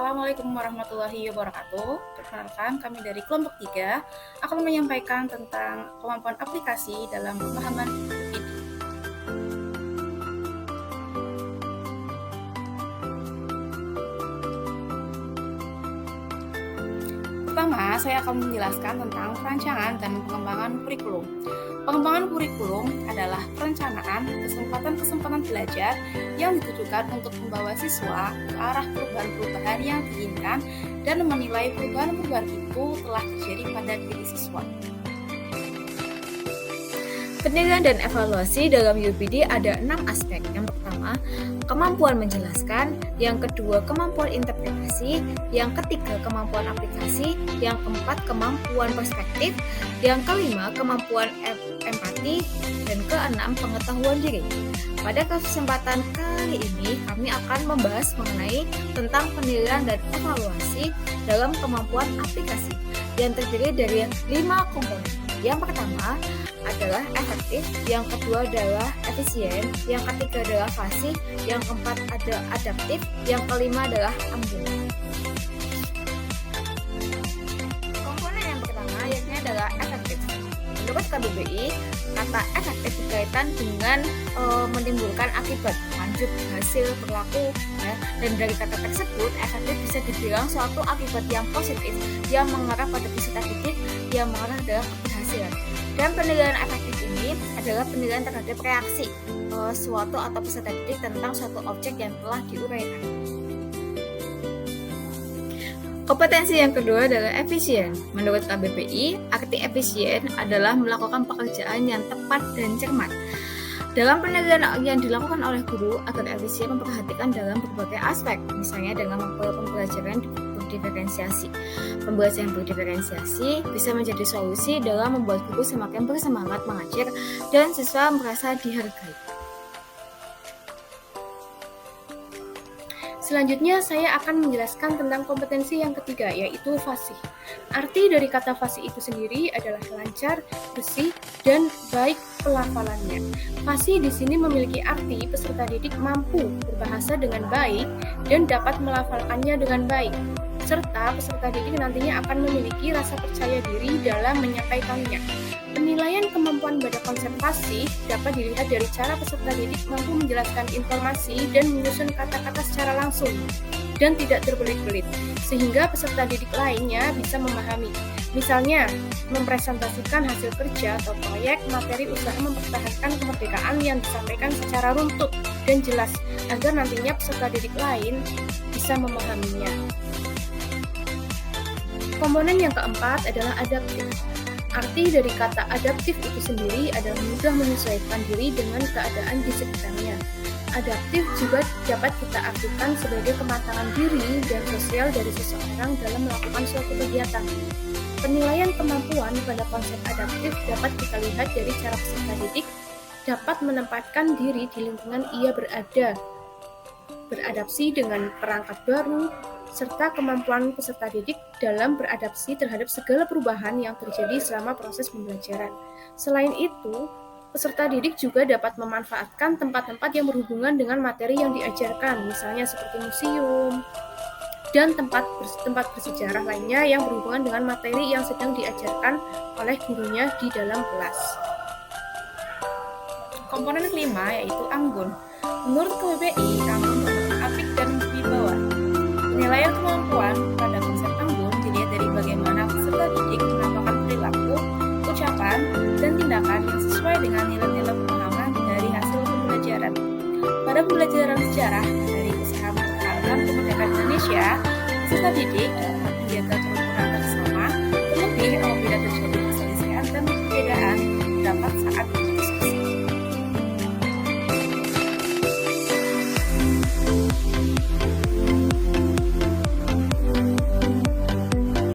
Assalamualaikum warahmatullahi wabarakatuh. Perkenalkan, kami dari kelompok 3 akan menyampaikan tentang kemampuan aplikasi dalam pemahaman UPID. Pertama, saya akan menjelaskan tentang perancangan dan pengembangan kurikulum. Pengembangan kurikulum adalah perencanaan kesempatan-kesempatan belajar yang ditujukan untuk membawa siswa ke arah perubahan-perubahan yang diinginkan dan menilai perubahan-perubahan itu telah terjadi pada diri siswa. Penilaian dan evaluasi dalam UPD ada 6 aspek. Yang pertama, kemampuan menjelaskan. Yang kedua, kemampuan interpretasi. Yang ketiga, kemampuan aplikasi. Yang keempat, kemampuan perspektif. Yang kelima, kemampuan empati. Dan keenam, pengetahuan diri. Pada kesempatan kali ini, kami akan membahas mengenai tentang penilaian dan evaluasi dalam kemampuan aplikasi yang terdiri dari 5 komponen. Yang pertama adalah efektif, yang kedua adalah efisien, yang ketiga adalah fasih, yang keempat ada adaptif, yang kelima adalah anggun. Komponen yang pertama yaitu adalah efektif. Menurut KBBI, kata efektif berkaitan dengan menimbulkan akibat, lanjut, hasil, berlaku, ya. Dan dari kata tersebut, efektif bisa dibilang suatu akibat yang positif yang mengarah pada peserta didik yang mengarah dalam keberhasilan. Dan penilaian efektif ini adalah penilaian terhadap reaksi suatu atau peserta didik tentang suatu objek yang telah diuraikan. Kompetensi yang kedua adalah efisien. Menurut KBBI, arti efisien adalah melakukan pekerjaan yang tepat dan cermat. Dalam penilaian yang dilakukan oleh guru agar efisien memperhatikan dalam berbagai aspek, misalnya dengan pembelajaran berdiferensiasi. Pembelajaran berdiferensiasi bisa menjadi solusi dalam membuat guru semakin bersemangat mengajar dan siswa merasa dihargai. Selanjutnya, saya akan menjelaskan tentang kompetensi yang ketiga, yaitu fasih. Arti dari kata fasih itu sendiri adalah lancar, bersih, dan baik pelafalannya. Fasih di sini memiliki arti peserta didik mampu berbahasa dengan baik dan dapat melafalkannya dengan baik, serta peserta didik nantinya akan memiliki rasa percaya diri dalam menyampaikannya. Penilaian kemampuan pada konsep fasih dapat dilihat dari cara peserta didik mampu menjelaskan informasi dan menyusun kata-kata secara langsung dan tidak terbelit-belit, sehingga peserta didik lainnya bisa memahami. Misalnya, mempresentasikan hasil kerja atau proyek, materi usaha mempertahankan kemerdekaan yang disampaikan secara runtut dan jelas, agar nantinya peserta didik lain bisa memahaminya. Komponen yang keempat adalah adaptif. Arti dari kata adaptif itu sendiri adalah mudah menyesuaikan diri dengan keadaan di sekitarnya. Adaptif juga dapat kita artikan sebagai kematangan diri dan sosial dari seseorang dalam melakukan suatu kegiatan. Penilaian kemampuan pada konsep adaptif dapat kita lihat dari cara peserta didik dapat menempatkan diri di lingkungan ia berada, beradaptasi dengan perangkat baru, serta kemampuan peserta didik dalam beradaptasi terhadap segala perubahan yang terjadi selama proses pembelajaran. Selain itu, peserta didik juga dapat memanfaatkan tempat-tempat yang berhubungan dengan materi yang diajarkan, misalnya seperti museum dan tempat bersejarah lainnya yang berhubungan dengan materi yang sedang diajarkan oleh gurunya di dalam kelas. Komponen kelima yaitu anggun. Menurut KBBI, anggun merupakan apik dan wibawa. Penilaian kemampuan pada konsep anggun dilihat dari bagaimana peserta didik menampakkan perilaku, ucapan, dan tindakan yang sesuai dengan nilai-nilai pemahaman dari hasil pembelajaran. Pada pembelajaran sejarah dari usaha mempertahankan kemerdekaan Indonesia, peserta didik dapat menjaga kerukunan bersama, terlebih apabila terjadi perselisihan dan perbedaan